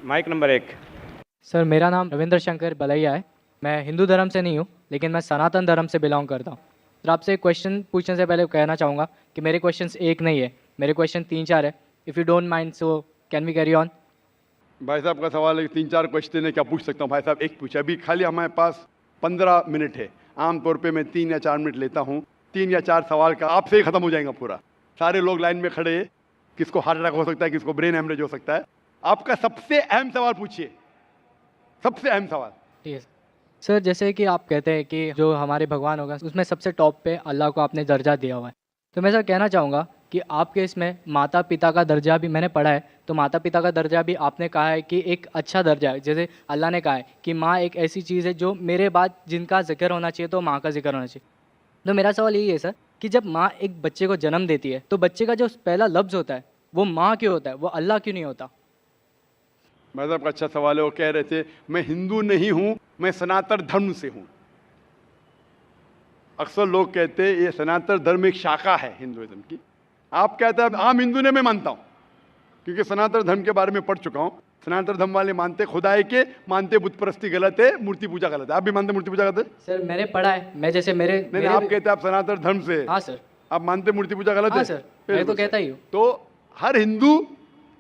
Mic number 1। Sir मेरा नाम रविंद्र शंकर बलैया है। मैं हिंदू धर्म से नहीं हूँ, लेकिन मैं सनातन धर्म से बिलोंग करता हूँ। सर आपसे एक क्वेश्चन पूछने से पहले कहना चाहूँगा कि मेरे क्वेश्चंस एक नहीं है, मेरे क्वेश्चन 3-4 है। If you don't mind so can we carry on? भाई साहब का सवाल है, 3-4 क्वेश्चन है, क्या पूछ सकता हूँ? भाई साहब एक पूछा, अभी खाली हमारे पास 15 मिनट है। आमतौर पे मैं 3 या 4 मिनट लेता हूँ। 3 या 4 सवाल का आपसे ही खत्म हो जाएगा पूरा। सारे लोग लाइन में खड़े हैं, किसको हार्ट अटैक हो सकता है, किसको ब्रेन हेमरेज हो सकता है। आपका सबसे अहम सवाल पूछिए, सबसे अहम सवाल। ठीक है सर, जैसे कि आप कहते हैं कि जो हमारे भगवान होगा उसमें सबसे टॉप पे अल्लाह को आपने दर्जा दिया हुआ है, तो मैं सर कहना चाहूँगा कि आपके इसमें माता पिता का दर्जा भी मैंने पढ़ा है, तो माता पिता का दर्जा भी आपने कहा है कि एक अच्छा दर्जा है। जैसे अल्लाह ने कहा है कि माँ एक ऐसी चीज़ है जो मेरे बाद जिनका जिक्र होना चाहिए तो माँ का जिक्र होना चाहिए। तो मेरा सवाल यही है सर कि जब माँ एक बच्चे को जन्म देती है तो बच्चे का जो पहला लफ्ज़ होता है वो माँ क्यों होता है, वो अल्लाह क्यों नहीं होता? भाई साहब का अच्छा सवाल है। वो कह रहे थे मैं हिंदू नहीं हूँ, मैं सनातन धर्म से हूँ। अक्सर लोग कहते हैं ये सनातन धर्म एक शाखा है हिंदुइज्म की। आप कहते हैं आम हिंदू ने मैं मानता हूँ, क्योंकि सनातन धर्म के बारे में पढ़ चुका हूँ। सनातन धर्म वाले मानते खुदा है के, मानते बुत परस्ती गलत है, मूर्ति पूजा गलत है। आप भी मानते मूर्ति पूजा गलत है? सर मैंने पढ़ा है, मैं जैसे मेरे नहीं, आप कहते हैं आप सनातन धर्म से। हाँ सर। आप मानते मूर्ति पूजा गलत है? हाँ सर, मैं तो कहता ही हूँ। तो हर हिंदू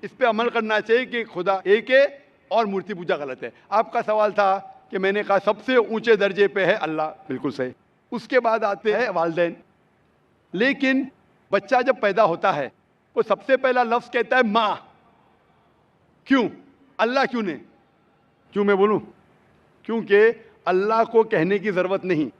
इस पे अमल करना चाहिए कि खुदा एक है और मूर्ति पूजा गलत है। आपका सवाल था कि मैंने कहा सबसे ऊंचे दर्जे पे है अल्लाह, बिल्कुल सही। उसके बाद आते हैं वालिदैन। लेकिन बच्चा जब पैदा होता है वो सबसे पहला लफ्ज कहता है माँ। क्यों? अल्लाह क्यों नहीं? क्यों मैं बोलूं? क्योंकि अल्लाह को कहने की जरूरत नहीं।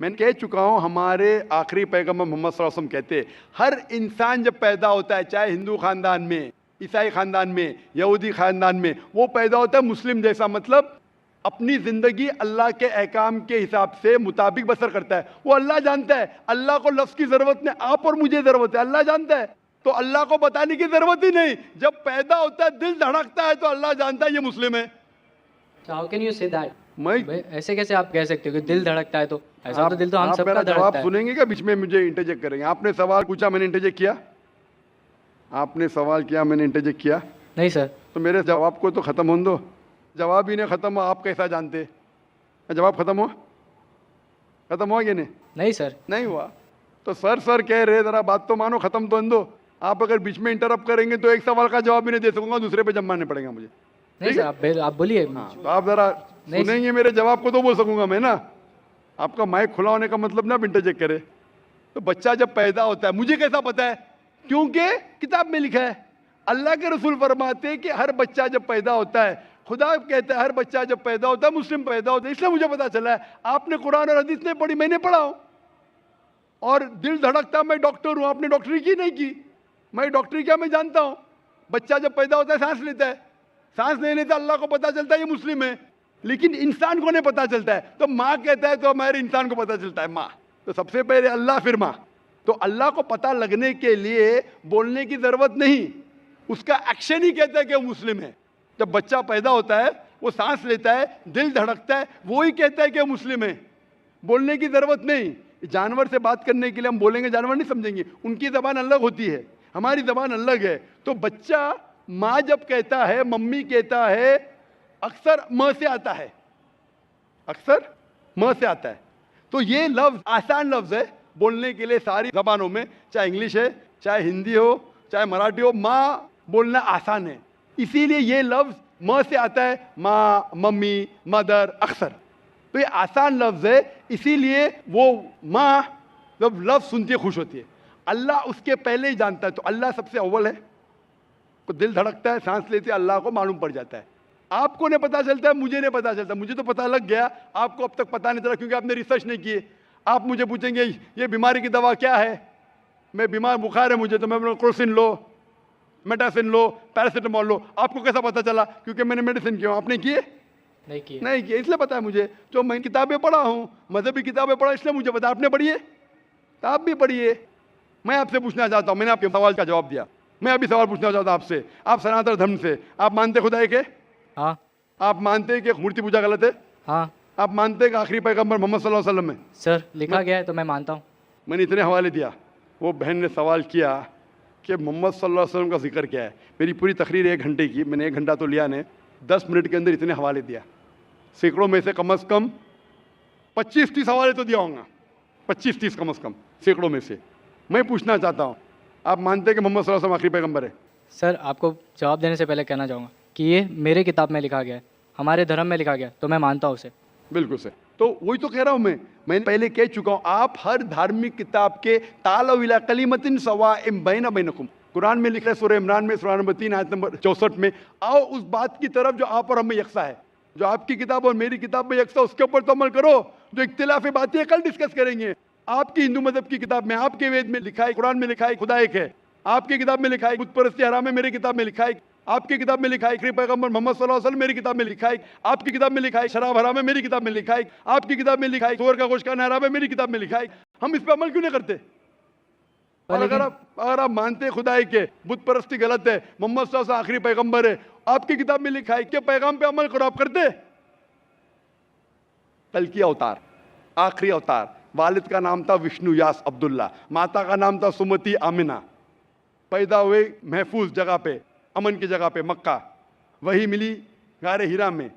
मैंने कह चुका हूं, हमारे आखिरी पैगंबर मोहम्मद सल्लल्लाहु अलैहि वसल्लम कहते हैं हर इंसान जब पैदा होता है, चाहे हिंदू खानदान में, ईसाई खानदान में, यहूदी खानदान में, वो पैदा होता है मुस्लिम जैसा। मतलब अपनी जिंदगी अल्लाह के अहकाम के हिसाब से मुताबिक बसर करता है। वो अल्लाह जानता है, अल्लाह को लफ्ज की जरूरत नहीं, आप और मुझे जरूरत है, अल्लाह जानता है। तो अल्लाह को बताने की जरूरत ही नहीं। जब पैदा होता है, दिल धड़कता है, तो अल्लाह जानता है ये मुस्लिम है। How can you say that? मैं ऐसे कैसे आप कह सकते हो कि दिल धड़कता है? तो ऐसा तो दिल तो हम आप सबका मेरा धड़कता जवाब है। सुनेंगे क्या? बीच में मुझे इंटरजेक्ट करेंगे? आपने सवाल पूछा, मैंने इंटरजेक्ट किया? आपने सवाल किया, मैंने इंटरजेक्ट किया? नहीं सर। तो मेरे जवाब को तो खत्म होने दो। जवाब ही नहीं खत्म हुआ, आप कैसा जानते? जवाब खत्म हुआ? खत्म हुआ कि नहीं? नहीं सर। नहीं हुआ। तो सर कह रहे, जरा बात तो मानो, खत्म तो होने दो। आप अगर बीच में इंटरप्ट करेंगे तो एक सवाल का जवाब भी नहीं दे सकूंगा, दूसरे पे जमाने पड़ेगा मुझे। नहीं सर, आप बोलिए। हाँ, तो आप जरा सुनेंगे मेरे जवाब को तो बोल सकूंगा मैं ना। आपका माइक खुला होने का मतलब ना आप इंटरजेक्ट करे। तो बच्चा जब पैदा होता है, मुझे कैसा पता है? क्योंकि किताब में लिखा है। अल्लाह के रसूल फरमाते हैं कि हर बच्चा जब पैदा होता है, खुदा कहता है हर बच्चा जब पैदा होता है मुस्लिम पैदा होता है। इसलिए मुझे पता चला है। आपने कुरान और हदीस नहीं पढ़ी, मैंने पढ़ा हूं। और दिल धड़कता, मैं डॉक्टर हूं, आपने डॉक्टरी की नहीं की। मैं डॉक्टरी क्या, मैं जानता हूं। बच्चा जब पैदा होता है सांस लेता है, सांस नहीं लेता, अल्लाह को पता चलता है ये मुस्लिम है, लेकिन इंसान को नहीं पता चलता है। तो माँ कहता है तो हमारे इंसान को पता चलता है माँ। तो सबसे पहले अल्लाह, फिर माँ। तो अल्लाह को पता लगने के लिए बोलने की जरूरत नहीं, उसका एक्शन ही कहता है कि वो मुस्लिम है। जब बच्चा पैदा होता है, वो सांस लेता है, दिल धड़कता है, वो ही कहता है कि वो मुस्लिम है। बोलने की जरूरत नहीं। जानवर से बात करने के लिए हम बोलेंगे, जानवर नहीं समझेंगे, उनकी जबान अलग होती है, हमारी जबान अलग है। तो बच्चा माँ जब कहता है, मम्मी कहता है, अक्सर म से आता है, अक्सर म से आता है। तो ये लफ्ज आसान लफ्ज है बोलने के लिए सारी जबानों में, चाहे इंग्लिश है, चाहे हिंदी हो, चाहे मराठी हो, माँ बोलना आसान है। इसीलिए ये लफ्ज म से आता है, माँ, मम्मी, मदर, अक्सर। तो ये आसान लफ्ज है, इसीलिए वो माँ जब लफ्ज सुनती है खुश होती है। अल्लाह उसके पहले ही जानता है, तो अल्लाह सबसे अव्वल है। तो दिल धड़कता है, सांस लेते, अल्लाह को मालूम पड़ जाता है। आपको नहीं पता चलता है, मुझे नहीं पता चलता। मुझे तो पता लग गया, आपको अब तक पता नहीं चला क्योंकि आपने रिसर्च नहीं किए। आप मुझे पूछेंगे ये बीमारी की दवा क्या है, मैं बीमार, बुखार है मुझे, तो मैं बोलूँ क्रोसिन लो, मेटासिन लो, पैरासिटामोल लो। आपको कैसा पता चला? क्योंकि मैंने मेडिसिन किया। आपने किए? नहीं किए। नहीं किए, इसलिए पता है मुझे। जो मैं किताबें पढ़ा हूँ, मजहबी किताबें पढ़ा, इसलिए मुझे पता। आपने पढ़ी है? तो आप भी पढ़िए। मैं आपसे पूछना चाहता हूँ, मैंने आपके सवाल का जवाब दिया, मैं अभी सवाल पूछना चाहता हूँ आपसे। आप सनातन धर्म से, आप मानते खुदा एक है? हाँ। आप मानते हैं कि मूर्ति पूजा गलत है? हाँ। आप मानते हैं कि आखिरी पैगंबर मोहम्मद सल्लल्लाहु अलैहि वसल्लम है? सर लिखा गया है तो मैं मानता हूँ। मैंने इतने हवाले दिया। वो बहन ने सवाल किया कि मोहम्मद सल्लल्लाहु अलैहि वसल्लम का जिक्र क्या है। मेरी पूरी तकरीर 1 घंटे की, मैंने 1 घंटा तो लिया नहीं, 10 मिनट के अंदर इतने हवाले दिया, सैकड़ों में से कम 25-30 हवाले तो दिया होगा, 25-30 कम से कम, सैकड़ों में से। मैं पूछना चाहता हूँ, आप मानते हैं कि मोहम्मद सल्लल्लाहु अलैहि वसल्लम आखिरी पैगंबर है? सर आपको जवाब देने से पहले कहना चाहूँगा कि ये मेरे किताब में लिखा गया है, हमारे धर्म में लिखा गया है, तो मैं मानता हूँ उसे। बिल्कुल सर, तो वही तो कह रहा हूं मैं पहले कह चुका हूं, आप हर धार्मिक किताब के तालव इला कलिमतिन सवाइम बैना बैनकुम, कुरान में लिखा है सूरह इमरान में सूरह नंबर 3 आयत नंबर 64 में, आओ उस बात की तरफ जो आप और हम में यकसा है, जो आपकी किताब और मेरी किताब में यकसा, उसके ऊपर तो अमल करो। जो इख्तिलाफी बातें कल डिस्कस करेंगे। आपकी हिंदू मजहब की किताब में, आपके वेद में लिखा है, कुरान में लिखा है खुदा एक है, आपकी किताब में लिखा है बुत परस्ती हराम है, मेरी किताब में लिखा है, आपकी किताब में लिखा है आखिरी पैगंबर मोहम्मद सल्लल्लाहु अलैहि वसल्लम, मेरी किताब में लिखा है, आपकी किताब में लिखा है शराब हराम है, मेरी किताब में लिखा है, आपकी किताब में लिखा है सूअर का गोश्त खाना हराम है, मेरी किताब में लिखा है। हम इस पे अमल क्यों नहीं करते? और अगर आप मानते हैं खुदा के बुत परस्ती गलत है, मोहम्मद सल्लल्लाहु अलैहि वसल्लम आखिरी पैगंबर है, आपकी किताब में लिखा है कि पैगाम पे अमल करो, आप करते? कल की अवतार, आखिरी अवतार, वालिद का नाम था विष्णु यास अब्दुल्ला, माता का नाम था सुमति आमिना, पैदा हुए महफूज जगह पे, अमन की जगह पे मक्का, वही मिली गारे हीरा में,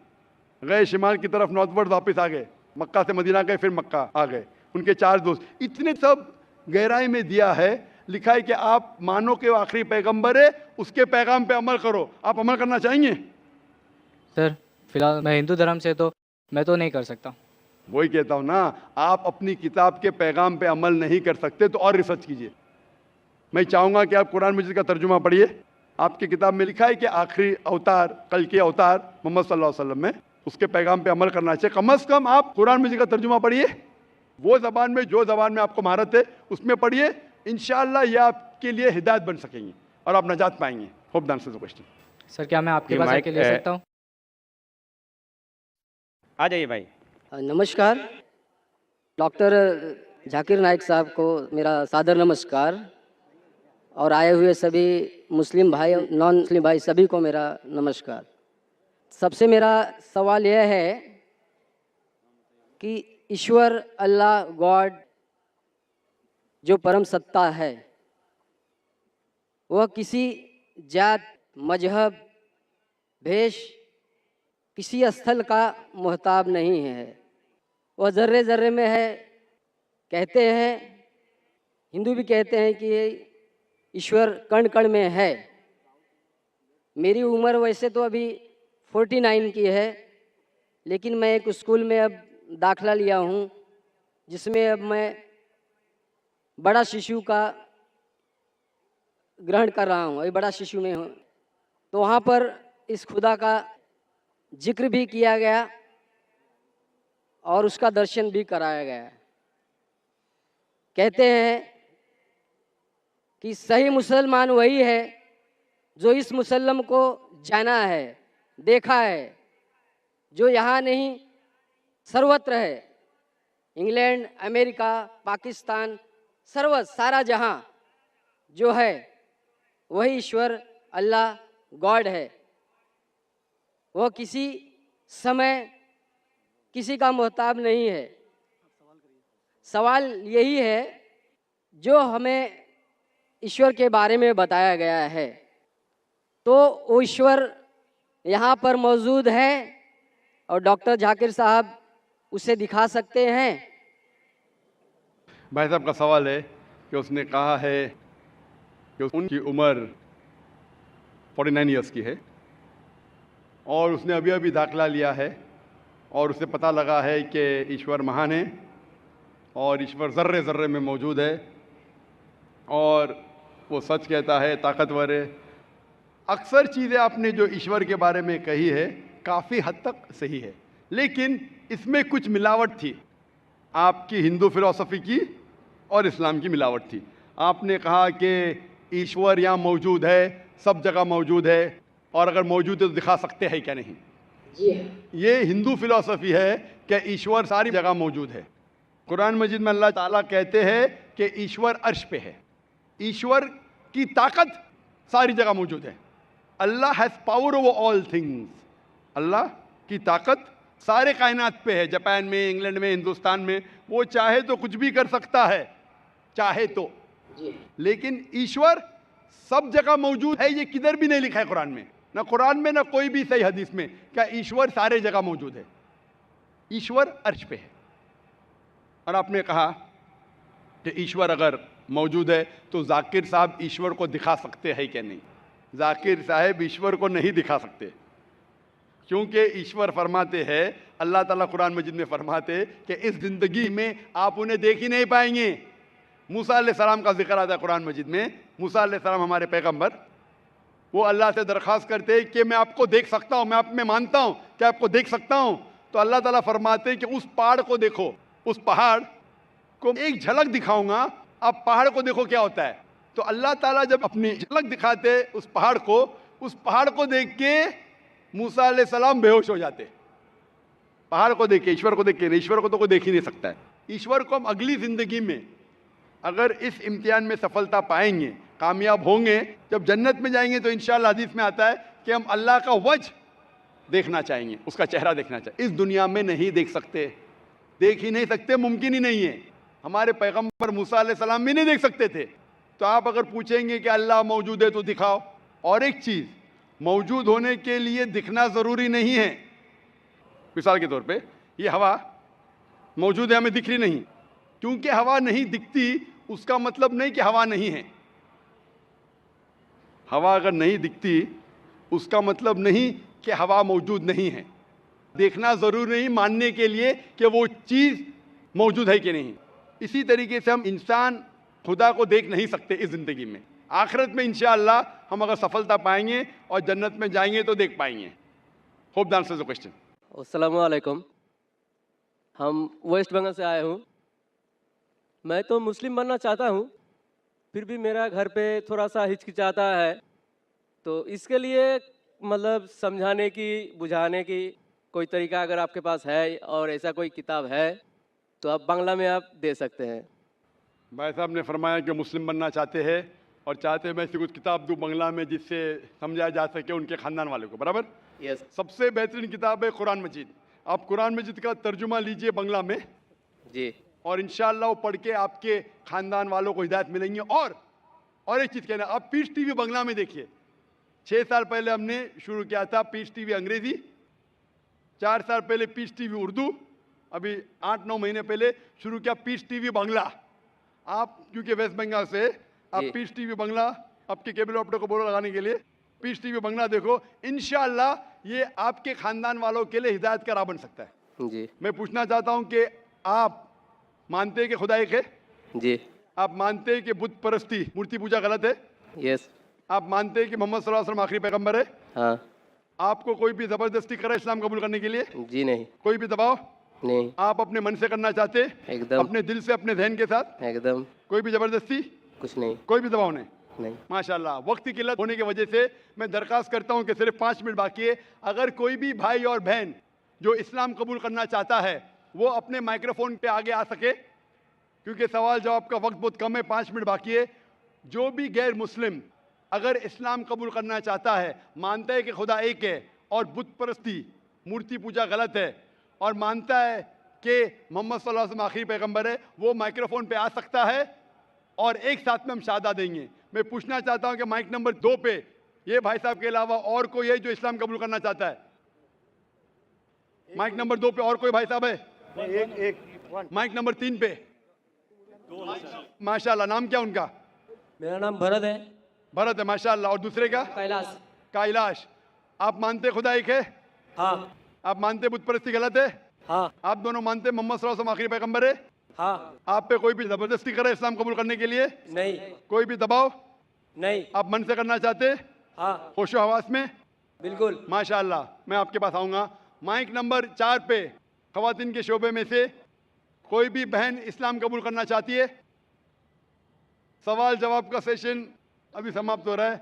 गए शिमाल की तरफ नॉर्थवर्ड वापस आ गए, मक्का से मदीना गए फिर मक्का आ गए, उनके 4 दोस्त, इतने सब गहराई में दिया है, लिखा है कि आप मानो कि वो आखिरी पैगंबर है, उसके पैगाम पे अमल करो। आप अमल करना चाहेंगे? सर फिलहाल मैं हिंदू धर्म से, तो मैं तो नहीं कर सकता। वही कहता हूं ना, आप अपनी किताब के पैगाम पे अमल नहीं कर सकते तो और रिसर्च कीजिए। मैं चाहूंगा कि आप कुरान मजीद का तर्जुमा पढ़िए, आपकी किताब में लिखा है कि आखिरी अवतार, कल के अवतार मोहम्मद सल्लल्लाहु अलैहि वसल्लम में, उसके पैगाम पे अमल करना चाहिए। कम से कम आप कुरान मजीद का तर्जुमा पढ़िए, वो ज़बान में, जो ज़बान में आपको महारत है उसमें पढ़िए, इंशाअल्लाह ये आपके लिए हिदायत बन सकेंगी और आप नजात पाएंगे। Hope the answer the question. Sir क्या मैं आपके पास आके ले सकता हूँ? आ जाइए भाई। नमस्कार, डॉक्टर जाकिर नाइक साहब को मेरा सादर नमस्कार, और आए हुए सभी मुस्लिम भाई, नॉन मुस्लिम भाई सभी को मेरा नमस्कार। सबसे मेरा सवाल यह है कि ईश्वर, अल्लाह, गॉड जो परम सत्ता है, वह किसी जात, मजहब, भेष, किसी स्थल का मोहताब नहीं है। वह ज़र्रे ज़र्रे में है। कहते हैं, हिंदू भी कहते हैं कि ईश्वर कण कण में है। मेरी उम्र वैसे तो अभी 49 की है, लेकिन मैं एक स्कूल में अब दाखला लिया हूँ, जिसमें अब मैं बड़ा शिशु का ग्रहण कर रहा हूँ, अभी बड़ा शिशु में हूँ। तो वहाँ पर इस खुदा का जिक्र भी किया गया और उसका दर्शन भी कराया गया। कहते हैं कि सही मुसलमान वही है जो इस मुसल्लम को जाना है, देखा है, जो यहाँ नहीं सर्वत्र है। इंग्लैंड, अमेरिका, पाकिस्तान, सारा जहाँ जो है वही ईश्वर, अल्लाह, गॉड है। वह किसी समय किसी का मोहताब नहीं है। सवाल यही है, जो हमें ईश्वर के बारे में बताया गया है, तो वो ईश्वर यहाँ पर मौजूद है और डॉक्टर जाकिर साहब उसे दिखा सकते हैं? भाई साहब का सवाल है कि उसने कहा है कि उनकी उम्र 49 ईयर्स की है और उसने अभी अभी दाखिला लिया है और उसे पता लगा है कि ईश्वर महान है और ईश्वर ज़र्रे ज़र्रे में मौजूद है और वो सच कहता है, ताकतवर है। अक्सर चीज़ें आपने जो ईश्वर के बारे में कही है काफ़ी हद तक सही है, लेकिन इसमें कुछ मिलावट थी, आपकी हिंदू फिलॉसफी की और इस्लाम की मिलावट थी। आपने कहा कि ईश्वर यहाँ मौजूद है, सब जगह मौजूद है, और अगर मौजूद है तो दिखा सकते हैं क्या? नहीं, ये हिंदू फिलॉसफी है कि ईश्वर सारी जगह मौजूद है। कुरान मजीद में अल्लाह ताला कहते हैं कि ईश्वर अर्श पे है, ईश्वर की ताकत सारी जगह मौजूद है। Allah has power over all things, Allah की ताकत सारे कायनात पे है। जापान में, इंग्लैंड में, हिंदुस्तान में, वो चाहे तो कुछ भी कर सकता है, चाहे तो, लेकिन ईश्वर सब जगह मौजूद है। ये किधर भी नहीं लिखा है कुरान में, ना कुरान में ना कोई भी सही हदीस में। क्या ईश्वर सारे जगह मौजूद है? ईश्वर अर्श पे है। और आपने कहा कि ईश्वर अगर मौजूद है तो जाकिर साहब ईश्वर को दिखा सकते हैं कि नहीं? जाकिर साहब ईश्वर को नहीं दिखा सकते, क्योंकि ईश्वर फरमाते हैं, अल्लाह ताला कुरान मजीद में फरमाते कि इस ज़िंदगी में आप उन्हें देख ही नहीं पाएंगे। मूसा अलैहिस्सलाम का जिक्र आता है कुरान मजीद में। मूसा अलैहिस्सलाम हमारे पैगंबर, वो अल्लाह से दरख्वास्त करते हैं कि मैं आपको देख सकता हूँ, मैं आप में मानता हूँ कि आपको देख सकता हूँ। तो अल्लाह ताला फरमाते हैं कि उस पहाड़ को देखो, उस पहाड़ को एक झलक दिखाऊंगा, आप पहाड़ को देखो क्या होता है। तो अल्लाह ताला जब अपनी झलक दिखाते उस पहाड़ को देख के मूसा अलैहिस्सलाम बेहोश हो जाते। पहाड़ को देख के, ईश्वर को देख के। ईश्वर को तो कोई देख ही नहीं सकता है। ईश्वर को हम अगली ज़िंदगी में अगर इस इम्तिहान में सफलता पाएंगे, कामयाब होंगे, जब जन्नत में जाएंगे तो इंशाअल्लाह हदीस में आता है कि हम अल्लाह का वजह देखना चाहेंगे, उसका चेहरा देखना चाहिए। इस दुनिया में नहीं देख सकते, देख ही नहीं सकते, मुमकिन ही नहीं है। हमारे पैगंबर मूसा अलैहिस्सलाम भी नहीं देख सकते थे। तो आप अगर पूछेंगे कि अल्लाह मौजूद है तो दिखाओ। और एक चीज़, मौजूद होने के लिए दिखना ज़रूरी नहीं है। मिसाल के तौर पे ये हवा मौजूद है, हमें दिख रही नहीं। क्योंकि हवा नहीं दिखती उसका मतलब नहीं कि हवा नहीं है। हवा अगर नहीं दिखती उसका मतलब नहीं कि हवा मौजूद नहीं है। देखना ज़रूरी नहीं मानने के लिए कि वो चीज़ मौजूद है कि नहीं। इसी तरीके से हम इंसान खुदा को देख नहीं सकते इस ज़िंदगी में। आखिरत में इंशाअल्लाह हम अगर सफलता पाएंगे और जन्नत में जाएंगे तो देख पाएंगे। Hope that answers the question. अस्सलाम वालेकुम। हम वेस्ट बंगाल से आए हूँ। मैं तो मुस्लिम बनना चाहता हूँ, फिर भी मेरा घर पे थोड़ा सा हिचकिचाता है। तो इसके लिए मतलब समझाने की, बुझाने की कोई तरीका अगर आपके पास है और ऐसा कोई किताब है तो आप बांग्ला में आप दे सकते हैं। भाई साहब ने फरमाया कि मुस्लिम बनना चाहते हैं और चाहते हैं मैं ऐसी कुछ किताब दूँ बांग्ला में जिससे समझाया जा सके उनके ख़ानदान वाले को। बराबर? यस। सबसे बेहतरीन किताब है कुरान मजीद। आप कुरान मजीद का तर्जुमा लीजिए बांग्ला में जी, और इंशाअल्लाह वो पढ़ के आपके ख़ानदान वालों को हिदायत मिलेंगी। और एक चीज़ कहना, आप पीस टीवी बांग्ला में देखिए। 6 साल पहले हमने शुरू किया था पीस टीवी अंग्रेज़ी, 4 साल पहले पीस टीवी उर्दू, अभी 8-9 महीने पहले शुरू किया पीस टीवी बांग्ला। आप क्योंकि वेस्ट बंगाल से, आप जी। पीस टीवी बांग्ला आपके केबल ऑपरेटर को बोलो लगाने के लिए, पीस टीवी बांग्ला देखो। इंशाअल्लाह ये आपके ख़ानदान वालों के लिए हिदायत का राह बन सकता है। जी, मैं पूछना चाहता हूँ कि आप मानते हैं कि खुदा एक है? जी, आप मानते हैं कि बुत परस्ती, मूर्ति पूजा गलत है? यस, आप मानते हैं कि मोहम्मद सल्लल्लाहु अलैहि वसल्लम आखिरी पैगंबर है? हाँ, आपको कोई भी ज़बरदस्ती करे इस्लाम कबूल करने के लिए? जी नहीं, कोई भी दबाव? नहीं, आप अपने मन से करना चाहते हैं? एकदम, अपने दिल से, अपने जहन के साथ? एकदम, कोई भी ज़बरदस्ती, कुछ नहीं, कोई भी दबाव नहीं? नहीं। माशाल्लाह। वक्त की किल्लत होने की वजह से मैं दरख्वास्त करता हूं कि सिर्फ 5 मिनट बाकी है। अगर कोई भी भाई और बहन जो इस्लाम कबूल करना चाहता है वो अपने माइक्रोफोन पे आगे आ सके, क्योंकि सवाल जवाब का वक्त बहुत कम है, 5 मिनट बाकी है। जो भी गैर मुस्लिम अगर इस्लाम कबूल करना चाहता है, मानता है कि खुदा एक है और बुत परस्ती, मूर्ति पूजा गलत है, और मानता है कि मोहम्मद सल्लल्लाहु अलैहि वसल्लम आखिरी पैगंबर है, वो माइक्रोफोन पे आ सकता है और एक साथ में हम शहादा देंगे। मैं पूछना चाहता हूं कि माइक नंबर 2 पे ये भाई साहब के अलावा और कोई है जो इस्लाम कबूल करना चाहता है? माइक नंबर 2 पे और कोई भाई साहब है? एक माइक नंबर 3 पे। माशाल्लाह। नाम क्या उनका? मेरा नाम भरत है। भरत है, माशाल्लाह। और दूसरे का? कैलाश। कैलाश। आप मानते खुदा एक है? हाँ। आप मानते बुत परस्ती गलत है? हाँ। आप दोनों मानते मोहम्मद सल्लल्लाहु अलैहि वसल्लम आखिरी पैगंबर है? हाँ। आप पे कोई भी जबरदस्ती करे इस्लाम कबूल करने के लिए? नहीं। कोई भी दबाव? नहीं। आप मन से करना चाहते? हाँ। होशो हवास में? बिल्कुल। माशाल्लाह। मैं आपके पास आऊँगा। माइक नंबर 4 पे ख़वातीन के शोबे में से कोई भी बहन इस्लाम कबूल करना चाहती है? सवाल जवाब का सेशन अभी समाप्त हो रहा है।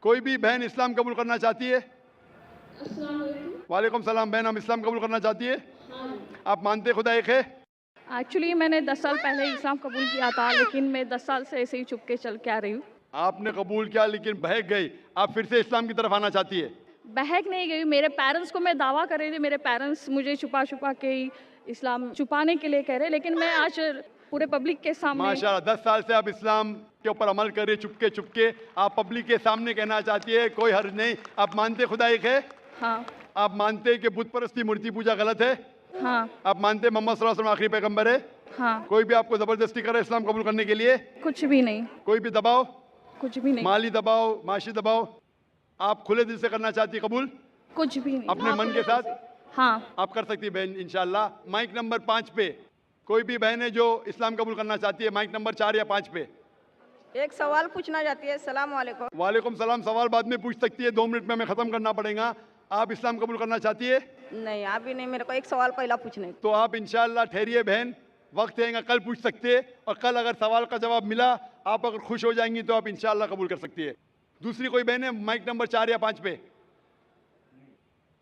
कोई भी बहन इस्लाम कबूल करना चाहती है? वालेकुम सलाम। बहन, हम इस्लाम कबूल करना चाहती है? आप मानते खुदा एक है? एक्चुअली मैंने 10 साल पहले इस्लाम कबूल किया था, लेकिन मैं 10 साल से ऐसे ही चुपके चल के आ रही हूँ। आपने कबूल किया लेकिन बहक गई, आप फिर से इस्लाम की तरफ आना चाहती है? बहक नहीं गई। मेरे पेरेंट्स को मैं दावा कर रही थी, मेरे पेरेंट्स मुझे छुपा छुपा के ही इस्लाम छुपाने के लिए कह रहे, लेकिन मैं आज पूरे पब्लिक के सामने। माशाल्लाह, 10 साल से आप इस्लाम के ऊपर अमल कर रहे, चुपके चुपके आप पब्लिक के सामने कहना चाहती है, कोई हर्ज नहीं। आप मानते खुदा एक है? हाँ आप मानते हैं कि बुत परस्ती, मूर्ति पूजा गलत है? हाँ आप मानते हैं मोहम्मद सल्लल्लाहु अलैहि वसल्लम आखिरी पैगंबर है? हाँ। कोई भी आपको जबरदस्ती करे इस्लाम कबूल करने के लिए? कुछ भी नहीं, कोई भी दबाव, कुछ भी नहीं, माली दबाव, माशी दबाव, आप खुले दिल से करना चाहती है कबूल कुछ भी नहीं। अपने मन के साथ? हाँ आप कर सकती है बहन इंशाल्लाह। माइक नंबर 5 पे कोई भी बहन है जो इस्लाम कबूल करना चाहती है, माइक नंबर 4 या 5 पे। एक सवाल पूछना चाहती है। सलाम वालेकुम। वालेकुम सलाम। सवाल बाद में पूछ सकती है, 2 मिनट में हमें ख़त्म करना पड़ेगा। आप इस्लाम कबूल करना चाहती है? नहीं, अभी नहीं, मेरे को एक सवाल पहला पूछने। तो आप इंशाल्लाह ठहरिए बहन, वक्त रहेगा कल पूछ सकते हैं, और कल अगर सवाल का जवाब मिला, आप अगर खुश हो जाएंगी तो आप इंशाल्लाह कबूल कर सकती है। दूसरी कोई बहन है माइक नंबर 4 या 5 पे?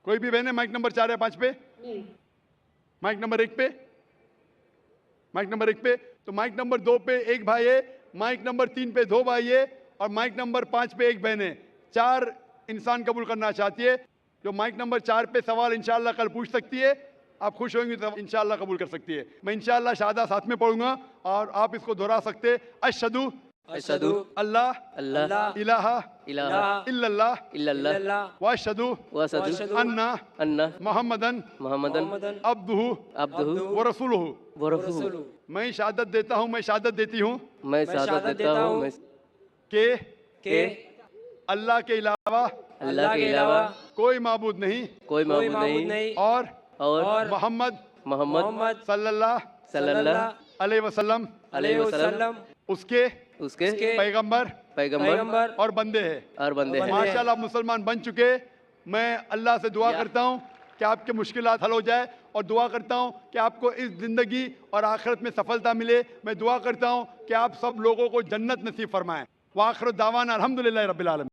कोई भी बहन है माइक नंबर 4 या 5 पे? माइक नंबर 1 पे? माइक नंबर 1 पे? तो माइक नंबर 2 पे एक भाई है, माइक नंबर 3 पे 2 भाई है, और माइक नंबर 5 पे एक बहन है। 4 इंसान कबूल करना चाहती है। जो माइक नंबर 4 पे सवाल इंशाल्लाह कल पूछ सकती है, आप खुश होंगी तो इंशाल्लाह कबूल कर सकती है। मैं इंशाल्लाह शहादा साथ में पढ़ूंगा और आप इसको दोहरा सकते। अशहदु अशहदु अल्लाह अल्लाह इलाहा इलाहा इल्लल्लाह इल्लल्लाह व अशहदु वअशहदु अन्ना अन्ना मोहम्मदन मुहम्मदन अब्दुहु अब्दुहु व रसूलुहु। व रसूलुहु। मैं शहादत देता हूँ, मैं शहादत देती हूँ मैं शहादत देता हूँ मैं कि अल्लाह के अलावा अल्लाह के अलावा कोई माबूद नहीं कोई माबूद नहीं और मोहम्मद मोहम्मद सल्लल्लाहु अलैहि वसल्लम अलैहि वसल्लम उसके उसके पैगंबर पैगंबर और बंदे हैं। और बंदे हैं। माशाल्लाह मुसलमान बन चुके। मैं अल्लाह से दुआ करता हूँ कि आपके मुश्किलात हल हो जाए, और दुआ करता हूँ कि आपको इस ज़िंदगी और आखिरत में सफलता मिले। मैं दुआ करता हूँ कि आप सब लोगों को जन्नत नसीब फरमाएं। वाखिर दावाना अल्हम्दुलिल्लाहि रब्बिल आलमीन।